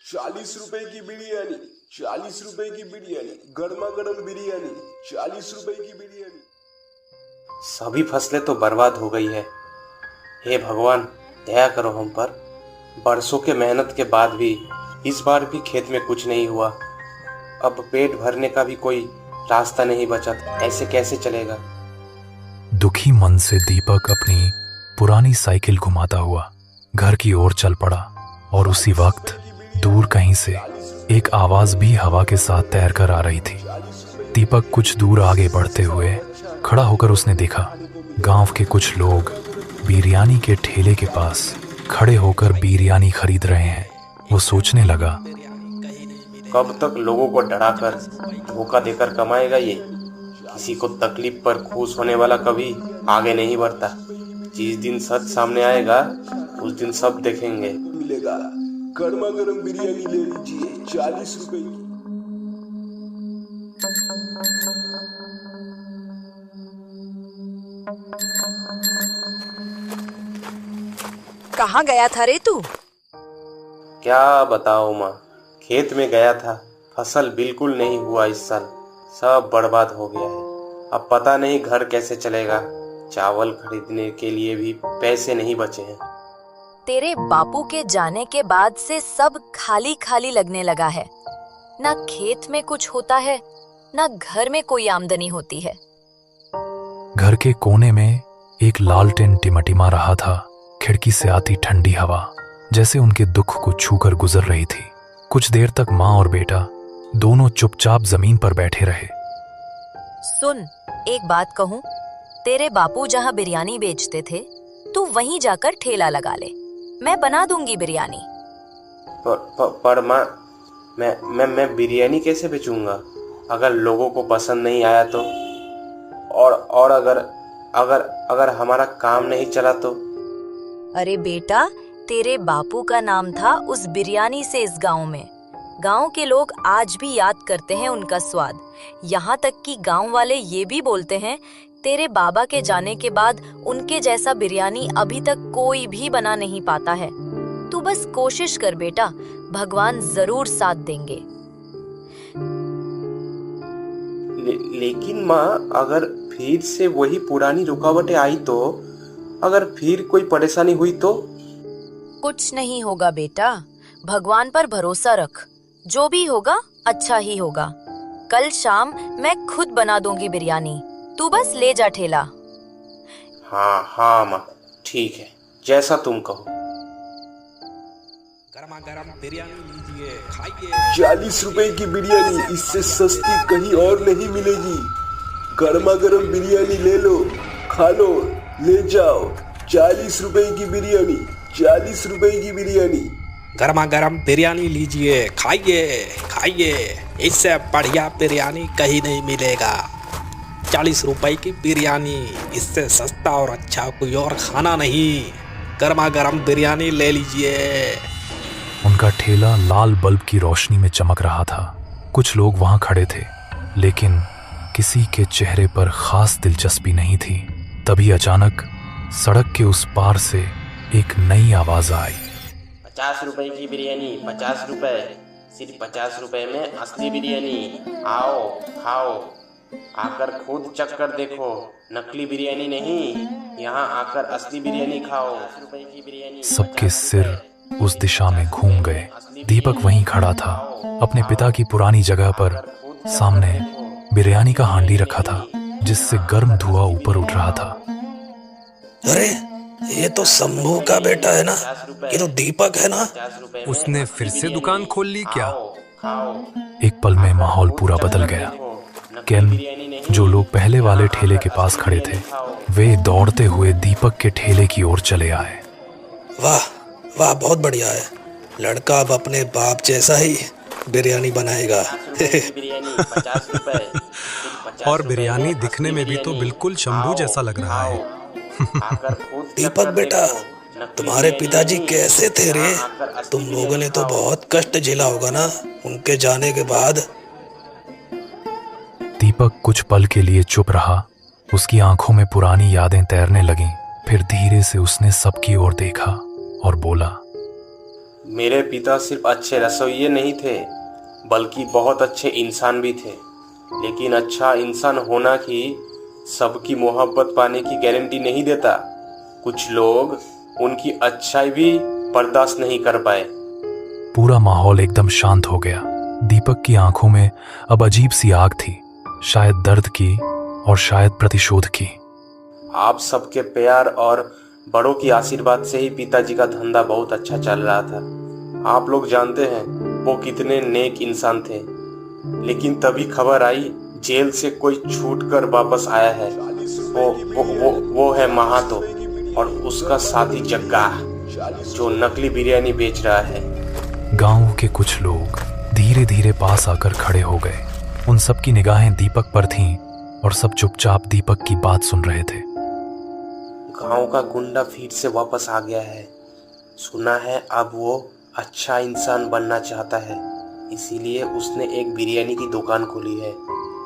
₹40 की बिरयानी, ₹40 की बिरयानी, गर्मा गर्म बिरयानी, ₹40 की बिरयानी। सभी फसलें तो बर्बाद हो गई है। हे भगवान, दया करो हम पर। बरसों के मेहनत के बाद भी इस बार भी खेत में कुछ नहीं हुआ। अब पेट भरने का भी कोई रास्ता नहीं बचा। ऐसे कैसे चलेगा? दुखी मन से दीपक अपनी पुरानी साइकिल घुमाता हुआ घर की ओर चल पड़ा और उसी वक्त दूर कहीं से एक आवाज भी हवा के साथ तैर कर आ रही थी। दीपक कुछ दूर आगे बढ़ते हुए खड़ा होकर उसने देखा गांव के कुछ लोग बिरयानी के ठेले के पास खड़े होकर बिरयानी खरीद रहे हैं। वो सोचने लगा, कब तक लोगों को डराकर धोखा देकर कमाएगा ये? किसी को तकलीफ पर खुश होने वाला कभी आगे नहीं बढ़ता। जिस दिन सच सामने आएगा उस दिन सब देखेंगे। मिलेगा गर्मा गर्म बिरयानी, ले लीजिए ₹40 की। कहाँ गया था रे तू? क्या बताओ माँ, खेत में गया था। फसल बिल्कुल नहीं हुआ इस साल, सब बर्बाद हो गया है। अब पता नहीं घर कैसे चलेगा। चावल खरीदने के लिए भी पैसे नहीं बचे हैं। तेरे बापू के जाने के बाद से सब खाली खाली लगने लगा है। ना खेत में कुछ होता है, ना घर में कोई आमदनी होती है। घर के कोने में एक लालटेन टिमटिमा रहा था। खिड़की से आती ठंडी हवा जैसे उनके दुख को छूकर गुजर रही थी। कुछ देर तक माँ और बेटा दोनों चुपचाप जमीन पर बैठे रहे। सुन, एक बात कहूँ, तेरे बापू जहाँ बिरयानी बेचते थे, तू वहीं जाकर ठेला लगा ले। मैं बना दूंगी बिरयानी। पर माँ, मैं बिरयानी कैसे बेचूंगा अगर लोगों को पसंद नहीं आया तो? और अगर हमारा काम नहीं चला तो? अरे बेटा, तेरे बापू का नाम था उस बिरयानी से इस गांव में। गांव के लोग आज भी याद करते हैं उनका स्वाद। यहाँ तक कि गांव वाले ये भी बोलते हैं, तेरे बाबा के जाने के बाद उनके जैसा बिरयानी अभी तक कोई भी बना नहीं पाता है। तू बस कोशिश कर बेटा, भगवान जरूर साथ देंगे। लेकिन माँ, अगर फिर से वही पुरानी रुकावटें आई तो? अगर फिर कोई परेशानी हुई तो? कुछ नहीं होगा बेटा, भगवान पर भरोसा रख। जो भी होगा अच्छा ही होगा। कल शाम मैं खुद बना दूंगी बिरयानी, तू बस ले जा ठेला। हाँ माँ, ठीक है, जैसा तुम कहो। गर्मा गर्म बिरयानी लीजिए, खाइए। ₹40 की बिरयानी, इससे सस्ती कहीं और नहीं मिलेगी। गर्मा गर्म बिरयानी ले लो, खा लो, ले जाओ। ₹40 की बिरयानी, ₹40 की बिरयानी। गर्मा गर्म बिरयानी लीजिए, खाइए। इससे बढ़िया बिरयानी कहीं नहीं मिलेगा। ₹40 की बिरयानी, इससे सस्ता और अच्छा कोई और खाना नहीं। गर्मा गर्म बिरयानी ले लीजिए। उनका ठेला लाल बल्ब की रोशनी में चमक रहा था। कुछ लोग वहां खड़े थे, लेकिन किसी के चेहरे पर खास दिलचस्पी नहीं थी। तभी अचानक सड़क के उस पार से एक नई आवाज आई। ₹50 की बिरयानी, ₹50, सिर्फ ₹50 में असली बिरयानी। आओ, खाओ, आकर खुद चख कर देखो। नकली बिरयानी नहीं, यहाँ आकर असली बिरयानी खाओ। सबके सिर उस दिशा में घूम गए। दीपक वहीं खड़ा था, अपने पिता की पुरानी जगह पर। सामने बिरयानी का हांडी रखा था, जिससे गर्म धुआं ऊपर उठ रहा था। अरे, ये तो शंभू का बेटा है ना? ये तो दीपक है ना? उसने फिर से दुकान खोल ली क्या? एक पल में माहौल पूरा बदल गया। केन, जो लोग पहले वाले ठेले के पास खड़े थे, वे दौड़ते हुए दीपक के ठेले की ओर चले आए। वाह वाह, बहुत बढ़िया है। लड़का अब अपने बाप जैसा ही बिरयानी बनाएगा। और बिरयानी दिखने में भी तो बिल्कुल शंभू जैसा लग रहा है। दीपक बेटा, तुम्हारे पिताजी कैसे थे रे? तुम लोगों ने तो बहुत कष्ट झेला होगा ना उनके जाने के बाद। दीपक कुछ पल के लिए चुप रहा। उसकी आंखों में पुरानी यादें तैरने लगीं। फिर धीरे से उसने सबकी ओर देखा और बोला, मेरे पिता सिर्फ अच्छे रसोइये नहीं थे, बल्कि बहुत अच्छे इंसान भी थे। लेकिन अच्छा इंसान होना ही सबकी मोहब्बत पाने की गारंटी नहीं देता। कुछ लोग उनकी अच्छाई भी बर्दाश्त नहीं कर पाए। पूरा माहौल एकदम शांत हो गया। दीपक की आंखों में अब अजीब सी आग थी, शायद दर्द की और शायद प्रतिशोध की। आप सबके प्यार और बड़ों की आशीर्वाद से ही पिताजी का धंधा बहुत अच्छा चल रहा था। आप लोग जानते हैं वो कितने नेक इंसान थे। लेकिन तभी खबर आई जेल से कोई छूट कर वापस आया है। वो है महातो और उसका साथी जग्गा, जो नकली बिरयानी बेच रहा है। गांव के कुछ लोग धीरे धीरे पास आकर खड़े हो गए। उन सब की निगाहें दीपक पर थीं और सब चुपचाप दीपक की बात सुन रहे थे। गांव का गुंडा फिर से वापस आ गया है। सुना है अब वो अच्छा इंसान बनना चाहता है, इसीलिए उसने एक बिरयानी की दुकान खोली है।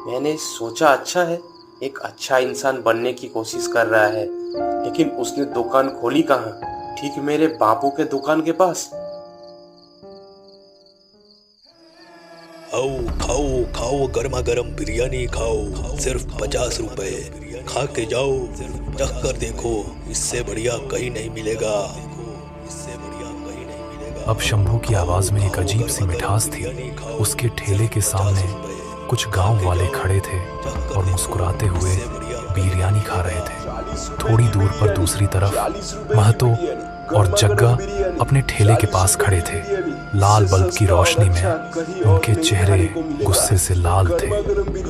मैंने सोचा अच्छा है, एक अच्छा इंसान बनने की कोशिश कर रहा है, लेकिन उसने दुकान खोली कहाँ? ठीक मेरे बापू के दुकान के पास। आओ खाओ खाओ, गर्मा गर्म बिरयानी खाओ, सिर्फ 50 रुपए। खा के जाओ, चख कर देखो, इससे बढ़िया कहीं नहीं मिलेगा। अब शंभू की आवाज में एक अजीब सी मिठास थी। उसके ठेले के सामने कुछ गांव वाले खड़े थे और मुस्कुराते हुए बिरयानी खा रहे थे। थोड़ी दूर पर दूसरी तरफ महतो और जग्गा अपने ठेले के पास खड़े थे। लाल बल्ब की रोशनी में उनके चेहरे गुस्से से लाल थे। 40 रुपए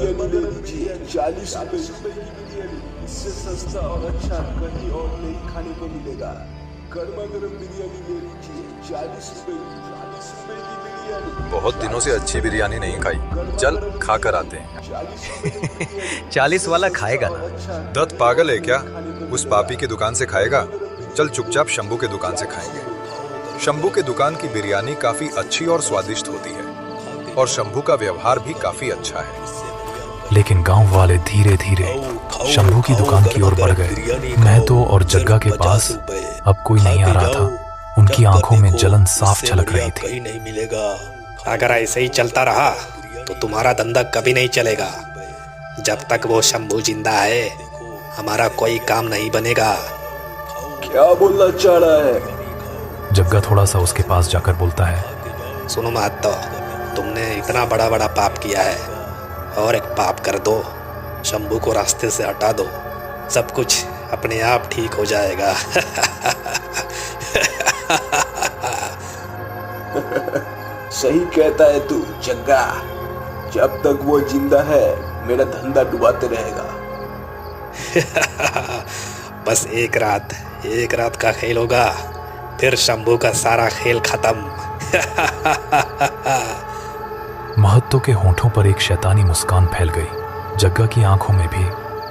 की बिरयानी, इससे सस्ता और अच्छा कहीं और नहीं खाने को मिलेगा। गर्मा गर्म बिरयानी ले लीजिए, 40 रुपए की बिरयानी। बहुत दिनों से अच्छी बिरयानी नहीं खाई, चल खा कर आते हैं। 40 वाला खाएगा ना? दत्त पागल है क्या? उस पापी की दुकान से खाएगा? चल चुपचाप शंभू के दुकान से खाएंगे। शंभू के दुकान की बिरयानी काफी अच्छी और स्वादिष्ट होती है और शंभू का व्यवहार भी काफी अच्छा है। लेकिन गांव वाले धीरे धीरे शंभू की दुकान की ओर बढ़ गए। महतो और जग्गा के पास अब कोई नहीं आ रहा था। उनकी आंखों में जलन साफ झलक रही थी। नहीं मिलेगा। अगर ऐसे ही चलता रहा तो तुम्हारा धंधा कभी नहीं चलेगा। जब तक वो शंभू जिंदा है, हमारा कोई काम नहीं बनेगा। क्या बोलना चाह रहा है? जग्गा थोड़ा सा उसके पास जाकर बोलता है, सुनो महतो, तुमने इतना बड़ा बड़ा पाप किया है, और एक पाप कर दो, शंभू को रास्ते से हटा दो, सब कुछ अपने आप ठीक हो जाएगा। सही कहता है तू जग्गा। जब तक वो जिंदा है मेरा धंधा डुबाते रहेगा। बस एक रात का खेल होगा, फिर शंभू का सारा खेल खत्म। महतो के होंठों पर एक शैतानी मुस्कान फैल गई। जग्गा की आंखों में भी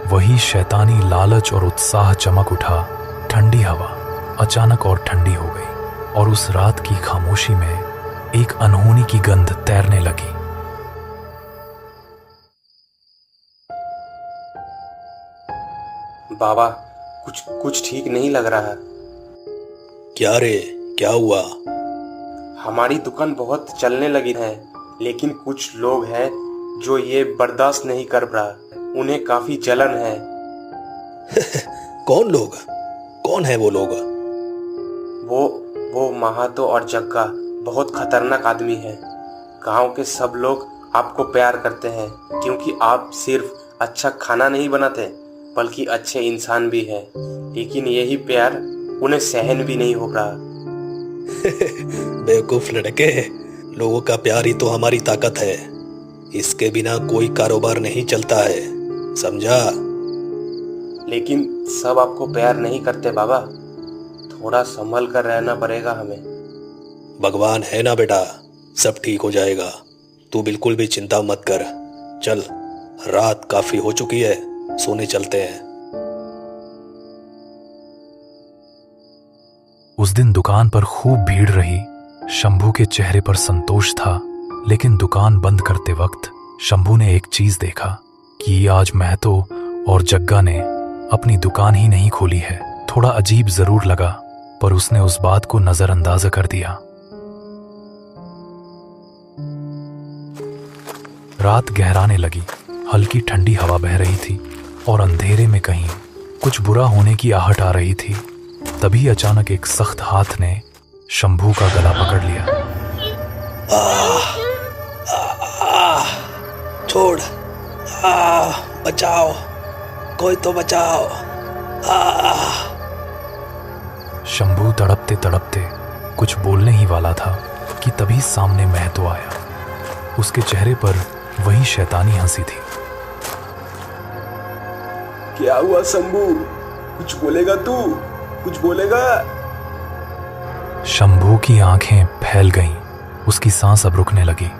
वही शैतानी लालच और उत्साह चमक उठा। ठंडी हवा अचानक और ठंडी हो गई और उस रात की खामोशी में एक अनहोनी की गंध तैरने लगी। बाबा, कुछ ठीक नहीं लग रहा। क्या रे, क्या हुआ? हमारी दुकान बहुत चलने लगी है, लेकिन कुछ लोग हैं जो ये बर्दाश्त नहीं कर रहा। उन्हें काफी जलन है। कौन लोग? कौन है वो लोग? वो महातो और जग्गा बहुत खतरनाक आदमी है। गांव के सब लोग आपको प्यार करते हैं, क्योंकि आप सिर्फ अच्छा खाना नहीं बनाते, बल्कि अच्छे इंसान भी हैं। लेकिन यही प्यार उन्हें सहन भी नहीं हो रहा। बेवकूफ लड़के, लोगों का प्यार ही तो हमारी ताकत है। इसके बिना कोई कारोबार नहीं चलता है, समझा? लेकिन सब आपको प्यार नहीं करते बाबा, थोड़ा संभल कर रहना पड़ेगा हमें। भगवान है ना बेटा, सब ठीक हो जाएगा। तू बिल्कुल भी चिंता मत कर। चल, रात काफी हो चुकी है, सोने चलते हैं। उस दिन दुकान पर खूब भीड़ रही। शंभू के चेहरे पर संतोष था, लेकिन दुकान बंद करते वक्त शंभू ने एक चीज देखा कि आज महतो और जग्गा ने अपनी दुकान ही नहीं खोली है। थोड़ा अजीब जरूर लगा, पर उसने उस बात को नजरअंदाज कर दिया। रात गहराने लगी, हल्की ठंडी हवा बह रही थी और अंधेरे में कहीं कुछ बुरा होने की आहट आ रही थी। तभी अचानक एक सख्त हाथ ने शंभू का गला पकड़ लिया। छोड़, बचाओ, कोई तो बचाओ। शंभू तड़पते तड़पते कुछ बोलने ही वाला था कि तभी सामने महतो आया। उसके चेहरे पर वही शैतानी हंसी थी। क्या हुआ शंभू? कुछ बोलेगा तू? कुछ बोलेगा? शंभू की आंखें फैल गईं, उसकी सांस अब रुकने लगी।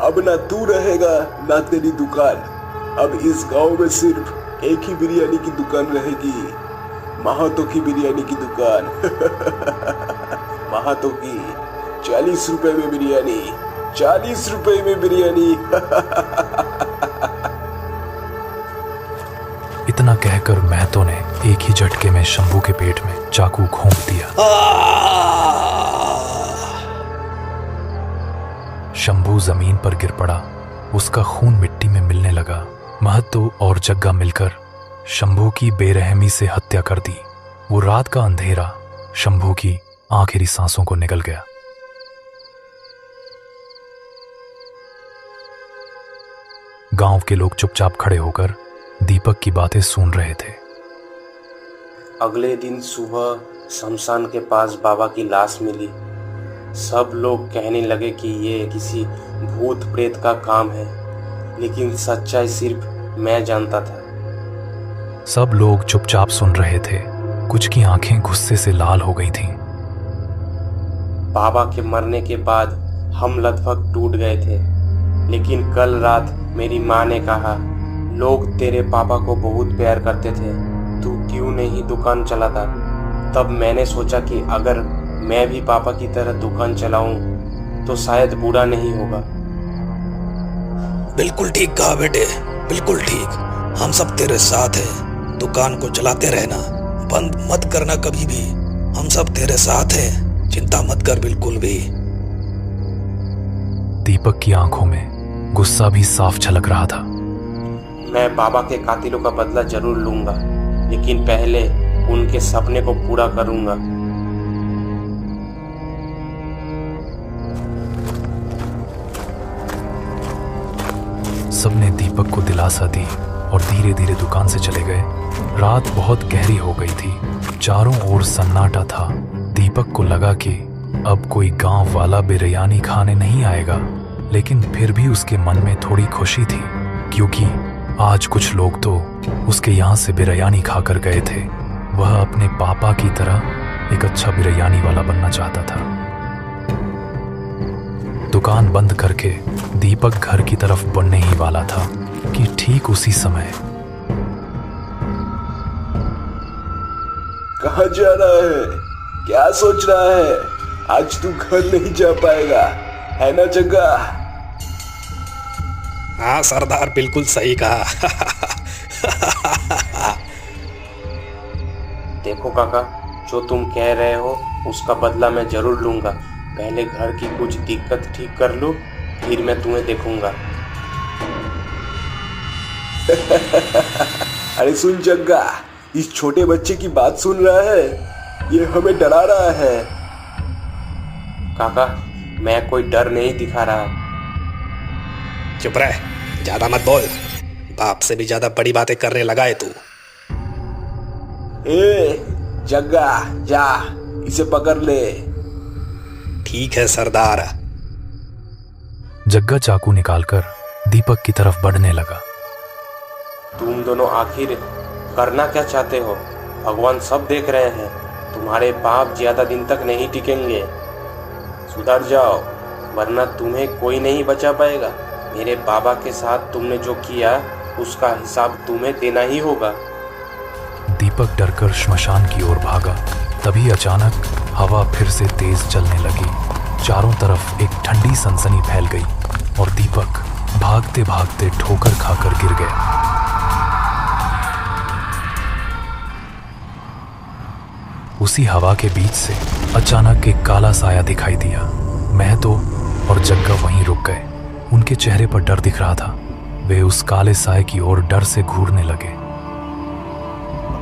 अब ना तू रहेगा ना तेरी दुकान। अब इस गांव में सिर्फ एक ही बिरयानी की दुकान रहेगी, महातो की बिरयानी की दुकान। महातो की 40 रुपए में बिरयानी, 40 रुपए में बिरयानी। इतना कहकर महतो ने एक ही झटके में शंभू के पेट में चाकू घोंप दिया। शंभू जमीन पर गिर पड़ा, उसका खून मिट्टी में मिलने लगा। महतो और जग्गा मिलकर शंभू की बेरहमी से हत्या कर दी। वो रात का अंधेरा शंभू की आखिरी सांसों को निगल गया। गांव के लोग चुपचाप खड़े होकर दीपक की बातें सुन रहे थे। अगले दिन सुबह शमशान के पास बाबा की लाश मिली। सब लोग कहने लगे कि ये किसी भूत प्रेत का काम है, लेकिन सच्चाई सिर्फ मैं जानता था। सब लोग चुपचाप सुन रहे थे। कुछ की आंखें गुस्से से लाल हो गई थीं। बाबा के मरने के बाद हम लगभग टूट गए थे, लेकिन कल रात मेरी माँ ने कहा, लोग तेरे पापा को बहुत प्यार करते थे, तू क्यों नहीं दुकान चलाता? तब मैंने सोचा कि अगर मैं भी पापा की तरह दुकान चलाऊं तो शायद बुरा नहीं होगा। बिल्कुल ठीक कहा बेटे, बिल्कुल ठीक। हम सब तेरे साथ हैं। दुकान को चलाते रहना, बंद मत करना कभी भी। हम सब तेरे साथ हैं, चिंता मत कर बिल्कुल भी। दीपक की आंखों में गुस्सा भी साफ झलक रहा था। मैं बाबा के कातिलों का बदला जरूर लूंगा, लेकिन पहले उनके सपने को पूरा करूंगा। सबने दीपक को दिलासा दी और धीरे धीरे दुकान से चले गए। रात बहुत गहरी हो गई थी, चारों ओर सन्नाटा था। दीपक को लगा कि अब कोई गांव वाला बिरयानी खाने नहीं आएगा, लेकिन फिर भी उसके मन में थोड़ी खुशी थी, क्योंकि आज कुछ लोग तो उसके यहाँ से बिरयानी खाकर गए थे। वह अपने पापा की तरह एक अच्छा बिरयानी वाला बनना चाहता था। दुकान बंद करके दीपक घर की तरफ बढ़ने ही वाला था कि ठीक उसी समय कहाँ जा रहा है? क्या सोच रहा है? आज तू घर नहीं जा पाएगा, है ना जग्गा? हाँ सरदार, बिल्कुल सही कहा। देखो काका, जो तुम कह रहे हो उसका बदला मैं जरूर लूंगा। पहले घर की कुछ दिक्कत ठीक कर लूं, फिर मैं तुम्हें देखूंगा। अरे सुन जग्गा, इस छोटे बच्चे की बात सुन रहा है? ये हमें डरा रहा है। काका, मैं कोई डर नहीं दिखा रहा। चुप रह, ज्यादा मत बोल। बाप से भी ज्यादा बड़ी बातें करने लगा है तू। ए जग्गा, जा इसे पकड़ ले। ठीक है सरदार। जग्गा चाकू निकालकर दीपक की तरफ बढ़ने लगा। तुम दोनों आखिर करना क्या चाहते हो? भगवान सब देख रहे हैं। तुम्हारे पाप ज्यादा दिन तक नहीं टिकेंगे। सुधर जाओ, वरना तुम्हें कोई नहीं बचा पाएगा। मेरे बाबा के साथ तुमने जो किया उसका हिसाब तुम्हें देना ही होगा। दीपक डरकर श्मशान की ओर भागा। तभी अचानक हवा फिर से तेज चलने लगी। चारों तरफ एक ठंडी सनसनी फैल गई और दीपक भागते भागते ठोकर खाकर गिर गया। उसी हवा के बीच से अचानक एक काला साया दिखाई दिया। महतो और जग्गा वहीं रुक गए। उनके चेहरे पर डर दिख रहा था। वे उस काले साए की ओर डर से घूरने लगे।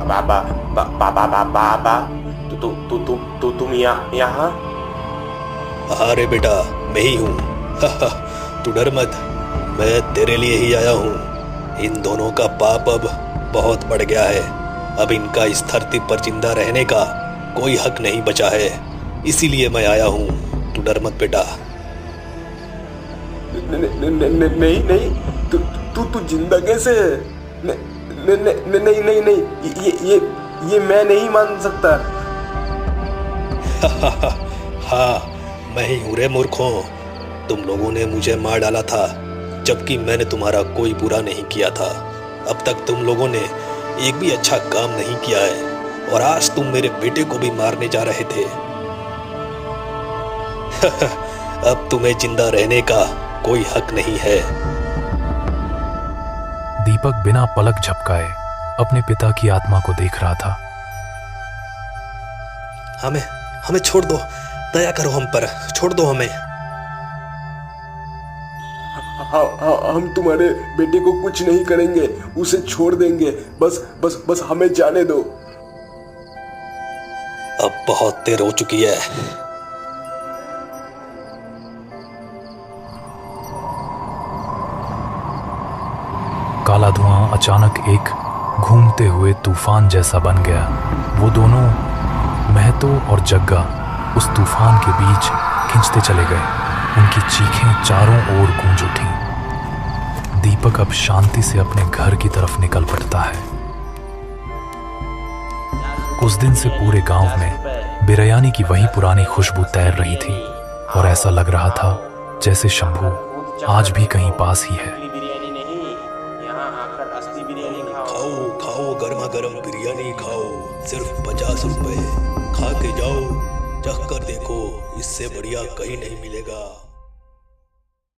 बाबा बाबा बाबा तुम यहाँ? अरे बेटा, मैं ही हूँ। तू डर मत, मैं तेरे लिए ही आया हूँ। इन दोनों का पाप अब बहुत बढ़ गया है। अब इनका इस धरती पर जिंदा रहने का कोई हक नहीं बचा है, इसीलिए मैं आया हूँ। तू डर मत बेटा। नहीं नहीं, तू जिंदा कैसे है? नहीं नहीं नहीं, ये मैं नहीं मान सकता। हाँ, मैं ही हूँ रे मूर्खों। तुम लोगों ने मुझे मार डाला था, जबकि मैंने तुम्हारा कोई बुरा नहीं किया था। अब तक तुम लोगों ने एक भी अच्छा काम नहीं किया है, और आज तुम मेरे बेटे को भी मारने जा रहे थे। अब तुम्हें जिंदा रहने का कोई हक नहीं है। दीपक बिना पलक झपकाए अपने पिता की आत्मा को देख रहा था। हमें छोड़ दो, दया करो हम पर, छोड़ दो हमें। हम तुम्हारे बेटे को कुछ नहीं करेंगे, उसे छोड़ देंगे। बस हमें जाने दो। अब बहुत देर हो चुकी है। काला धुआं अचानक एक घूमते हुए तूफान जैसा बन गया। वो दोनों, महतो और जग्गा, उस तूफान के बीच खिंचते चले गए। उनकी चीखें चारों ओर गूंज उठी। दीपक अब शांति से अपने घर की तरफ निकल पड़ता है। उस दिन से पूरे गांव में बिरयानी की वही पुरानी खुशबू तैर रही थी, और ऐसा लग रहा था जैसे शंभू आज भी कहीं पास ही है। खाओ खाओ, गर्मा गर्म बिरयानी खाओ, सिर्फ 50 रुपए। खा के जाओ, चख कर देखो, इससे बढ़िया कहीं नहीं मिलेगा।